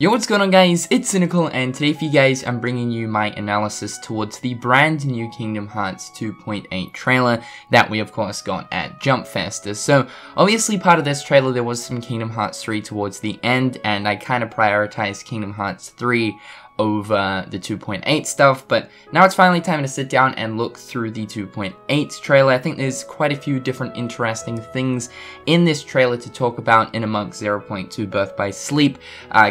Yo, what's going on guys, it's Cynnnical, and today for you guys I'm bringing you my analysis towards the brand new Kingdom Hearts 2.8 trailer that we of course got at Jump Festa. So obviously part of this trailer there was some Kingdom Hearts 3 towards the end, and I kind of prioritized Kingdom Hearts 3 over the 2.8 stuff, but now it's finally time to sit down and look through the 2.8 trailer. I think there's quite a few different interesting things in this trailer to talk about, in amongst 0.2 Birth by Sleep,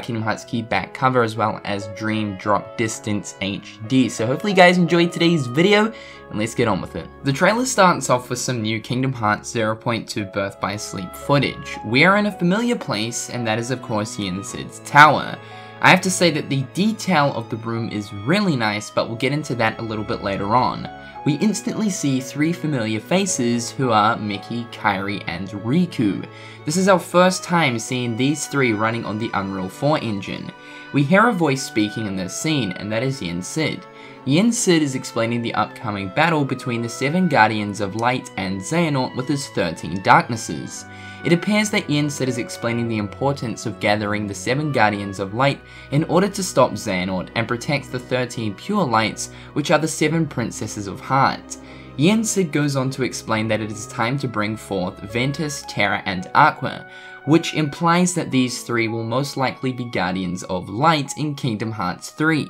Kingdom Hearts Key back cover, as well as Dream Drop Distance HD. So hopefully you guys enjoyed today's video, and let's get on with it. The trailer starts off with some new Kingdom Hearts 0.2 Birth by Sleep footage. We are in a familiar place, and that is of course Yen Sid's tower. I have to say that the detail of the room is really nice, but we'll get into that a little bit later on. We instantly see three familiar faces who are Mickey, Kairi, and Riku. This is our first time seeing these three running on the Unreal 4 engine. We hear a voice speaking in this scene, and that is Yen Sid. Yen Sid is explaining the upcoming battle between the 7 Guardians of Light and Xehanort with his 13 Darknesses. It appears that Yen Sid is explaining the importance of gathering the 7 Guardians of Light in order to stop Xehanort and protect the 13 Pure Lights, which are the 7 Princesses of Heart. Yen Sid goes on to explain that it is time to bring forth Ventus, Terra, and Aqua, which implies that these three will most likely be Guardians of Light in Kingdom Hearts 3.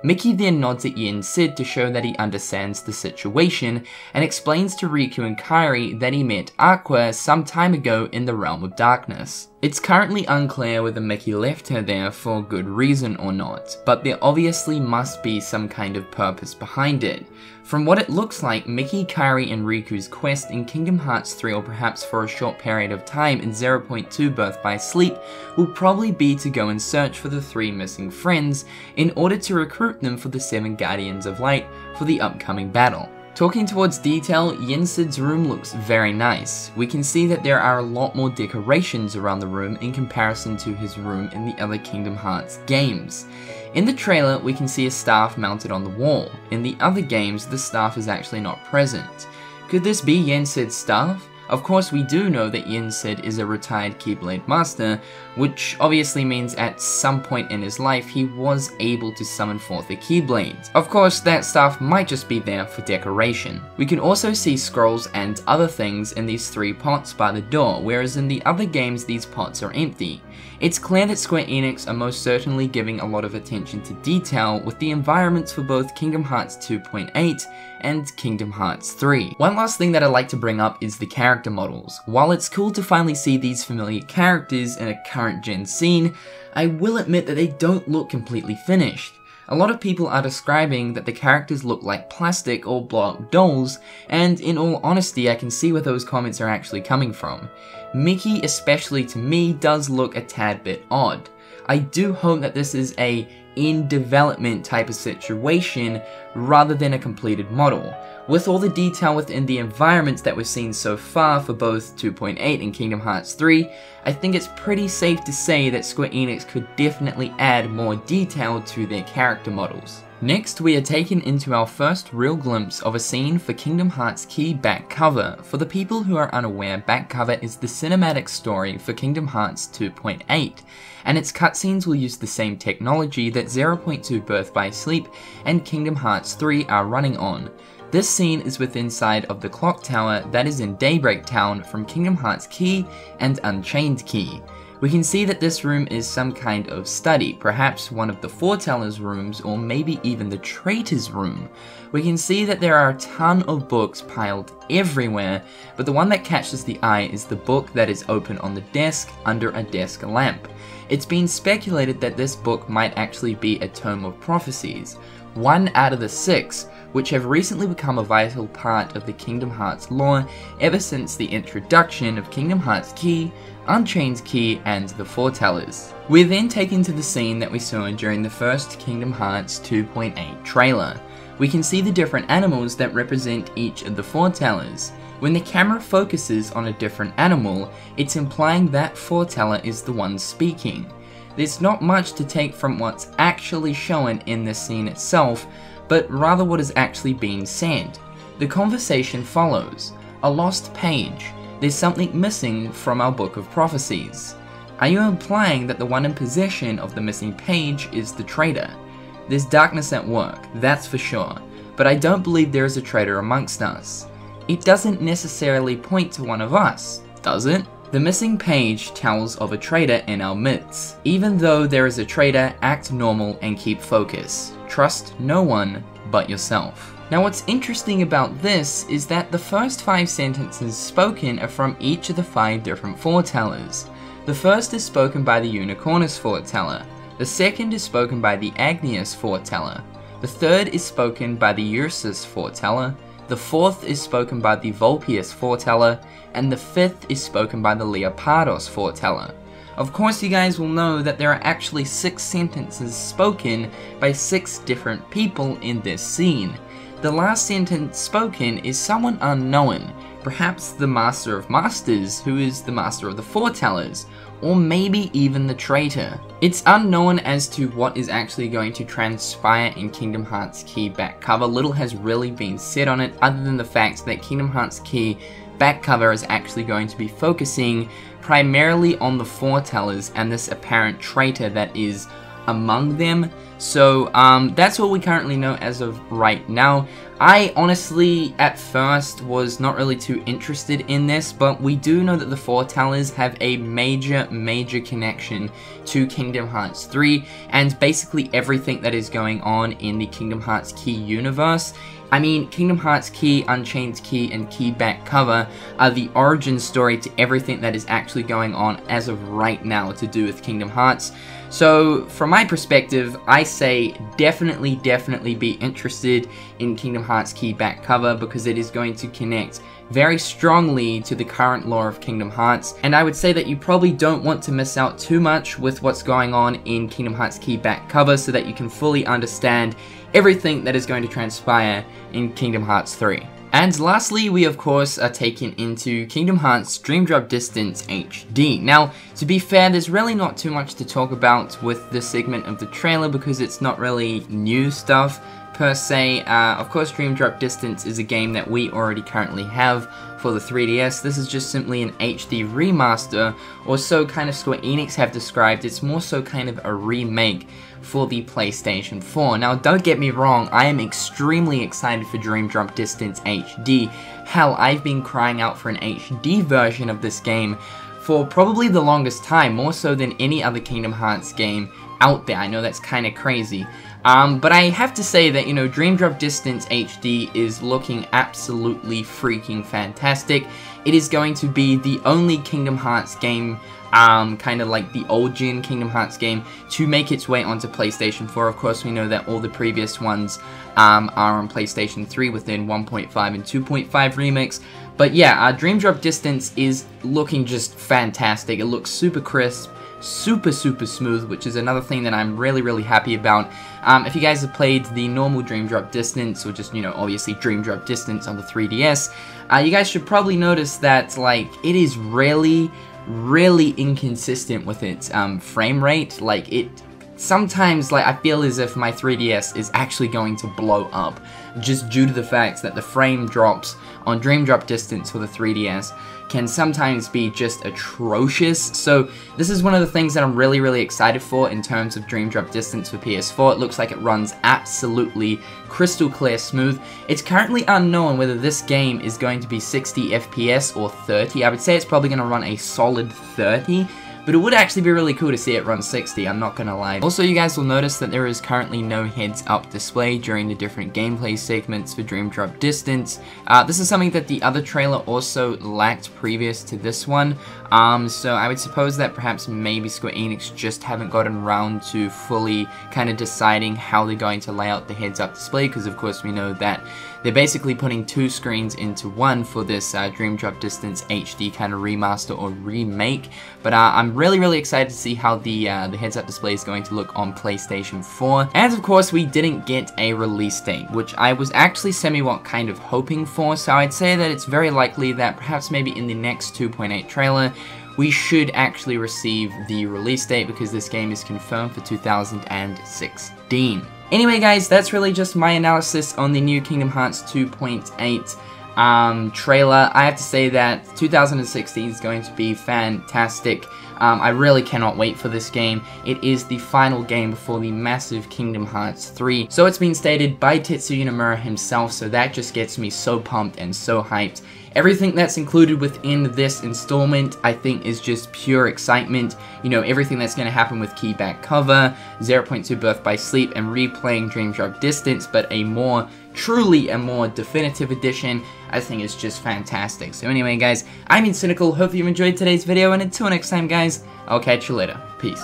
Mickey then nods at Yen Sid to show that he understands the situation, and explains to Riku and Kairi that he met Aqua some time ago in the Realm of Darkness. It's currently unclear whether Mickey left her there for good reason or not, but there obviously must be some kind of purpose behind it. From what it looks like, Mickey, Kairi, and Riku's quest in Kingdom Hearts 3, or perhaps for a short period of time in 0.2 Birth by Sleep, will probably be to go and search for the 3 missing friends in order to recruit them for the 7 Guardians of Light for the upcoming battle. Talking towards detail, Yen Sid's room looks very nice. We can see that there are a lot more decorations around the room in comparison to his room in the other Kingdom Hearts games. In the trailer, we can see a staff mounted on the wall. In the other games, the staff is actually not present. Could this be Yen Sid's staff? Of course, we do know that Yen Sid is a retired Keyblade Master, which obviously means at some point in his life he was able to summon forth a Keyblade. Of course, that staff might just be there for decoration. We can also see scrolls and other things in these 3 pots by the door, whereas in the other games these pots are empty. It's clear that Square Enix are most certainly giving a lot of attention to detail with the environments for both Kingdom Hearts 2.8 and Kingdom Hearts 3. One last thing that I'd like to bring up is the character models. While it's cool to finally see these familiar characters in a current gen scene, I will admit that they don't look completely finished. A lot of people are describing that the characters look like plastic or blow-up dolls, and in all honesty I can see where those comments are actually coming from. Mickey, especially to me, does look a tad bit odd. I do hope that this is a in development type of situation rather than a completed model. With all the detail within the environments that we've seen so far for both 2.8 and Kingdom Hearts 3, I think it's pretty safe to say that Square Enix could definitely add more detail to their character models. Next, we are taken into our first real glimpse of a scene for Kingdom Hearts Key back cover. For the people who are unaware, back cover is the cinematic story for Kingdom Hearts 2.8, and its cutscenes will use the same technology that 0.2 Birth by Sleep and Kingdom Hearts 3 are running on. This scene is within inside of the clock tower that is in Daybreak Town from Kingdom Hearts Key and Unchained Key. We can see that this room is some kind of study, perhaps one of the foretellers' rooms, or maybe even the traitor's room. We can see that there are a ton of books piled everywhere, but the one that catches the eye is the book that is open on the desk under a desk lamp. It's been speculated that this book might actually be a tome of prophecies, one out of the 6, which have recently become a vital part of the Kingdom Hearts lore ever since the introduction of Kingdom Hearts Key, Unchained Key, and the Foretellers. We're then taken to the scene that we saw during the first Kingdom Hearts 2.8 trailer. We can see the different animals that represent each of the Foretellers. When the camera focuses on a different animal, it's implying that foreteller is the one speaking. There's not much to take from what's actually shown in the scene itself, but rather what is actually being said. The conversation follows. A lost page. There's something missing from our book of prophecies. Are you implying that the one in possession of the missing page is the traitor? There's darkness at work, that's for sure, but I don't believe there is a traitor amongst us. It doesn't necessarily point to one of us, does it? The missing page tells of a traitor in our midst. Even though there is a traitor, act normal and keep focus. Trust no one but yourself. Now what's interesting about this is that the first 5 sentences spoken are from each of the 5 different foretellers. The first is spoken by the Unicornus foreteller. The second is spoken by the Agnius foreteller. The third is spoken by the Ursus foreteller. The fourth is spoken by the Vulpius foreteller, and the fifth is spoken by the Leopardos foreteller. Of course, you guys will know that there are actually 6 sentences spoken by 6 different people in this scene. The last sentence spoken is someone unknown, perhaps the Master of Masters, who is the Master of the Foretellers, or maybe even the traitor. It's unknown as to what is actually going to transpire in Kingdom Hearts Key back cover. Little has really been said on it other than the fact that Kingdom Hearts Key back cover is actually going to be focusing primarily on the foretellers and this apparent traitor that is among them. So that's what we currently know as of right now. I honestly at first was not really too interested in this, but we do know that the foretellers have a major connection to Kingdom Hearts 3 and basically everything that is going on in the Kingdom Hearts Key universe. I mean, Kingdom Hearts Key, Unchained Key, and Key back cover are the origin story to everything that is actually going on as of right now to do with Kingdom Hearts. So, from my perspective, I say definitely be interested in Kingdom Hearts Key back cover because it is going to connect very strongly to the current lore of Kingdom Hearts, and I would say that you probably don't want to miss out too much with what's going on in Kingdom Hearts Key back cover so that you can fully understand everything that is going to transpire in Kingdom Hearts 3. And lastly, we of course are taken into Kingdom Hearts Dream Drop Distance HD. Now, to be fair, there's really not too much to talk about with this segment of the trailer because it's not really new stuff per se. Of course, Dream Drop Distance is a game that we already currently have for the 3DS. This is just simply an HD remaster, or so kind of Square Enix have described. It's more so kind of a remake for the PlayStation 4. Now, don't get me wrong, I am extremely excited for Dream Drop Distance HD. Hell, I've been crying out for an HD version of this game for probably the longest time, more so than any other Kingdom Hearts game out there. I know that's kind of crazy. But I have to say that, you know, Dream Drop Distance HD is looking absolutely freaking fantastic. It is going to be the only Kingdom Hearts game, kind of like the old gen Kingdom Hearts game, to make its way onto PlayStation 4. Of course, we know that all the previous ones are on PlayStation 3 within 1.5 and 2.5 remix. But yeah, Dream Drop Distance is looking just fantastic. It looks super crisp, super smooth, which is another thing that I'm really happy about. If you guys have played the normal Dream Drop Distance, or just, you know, obviously Dream Drop Distance on the 3DS, you guys should probably notice that, like, it is really inconsistent with its frame rate. Like, it sometimes, like, I feel as if my 3DS is actually going to blow up just due to the fact that the frame drops on Dream Drop Distance for the 3DS can sometimes be just atrocious. So this is one of the things that I'm really excited for in terms of Dream Drop Distance for PS4. It looks like it runs absolutely crystal clear smooth. It's currently unknown whether this game is going to be 60 FPS or 30. I would say it's probably going to run a solid 30. But it would actually be really cool to see it run 60, I'm not gonna lie. Also, you guys will notice that there is currently no heads-up display during the different gameplay segments for Dream Drop Distance. This is something that the other trailer also lacked previous to this one. So I would suppose that perhaps maybe Square Enix just haven't gotten around to fully kind of deciding how they're going to lay out the heads-up display, because of course we know that they're basically putting 2 screens into one for this Dream Drop Distance HD kind of remaster or remake. But I'm really excited to see how the heads-up display is going to look on PlayStation 4. And of course, we didn't get a release date, which I was actually somewhat kind of hoping for. So I'd say that it's very likely that perhaps maybe in the next 2.8 trailer, we should actually receive the release date, because this game is confirmed for 2016. Anyway guys, that's really just my analysis on the new Kingdom Hearts 2.8 trailer. I have to say that 2016 is going to be fantastic. I really cannot wait for this game. It is the final game before the massive Kingdom Hearts 3. So it's been stated by Tetsuya Nomura himself, so that just gets me so pumped and so hyped. Everything that's included within this installment, I think, is just pure excitement. You know, everything that's going to happen with Key Back Cover, 0.2 Birth by Sleep, and replaying Dream Drop Distance, but truly a more definitive edition, I think is just fantastic. So anyway, guys, I'm imcynical. Hope you enjoyed today's video, and until next time, guys, I'll catch you later. Peace.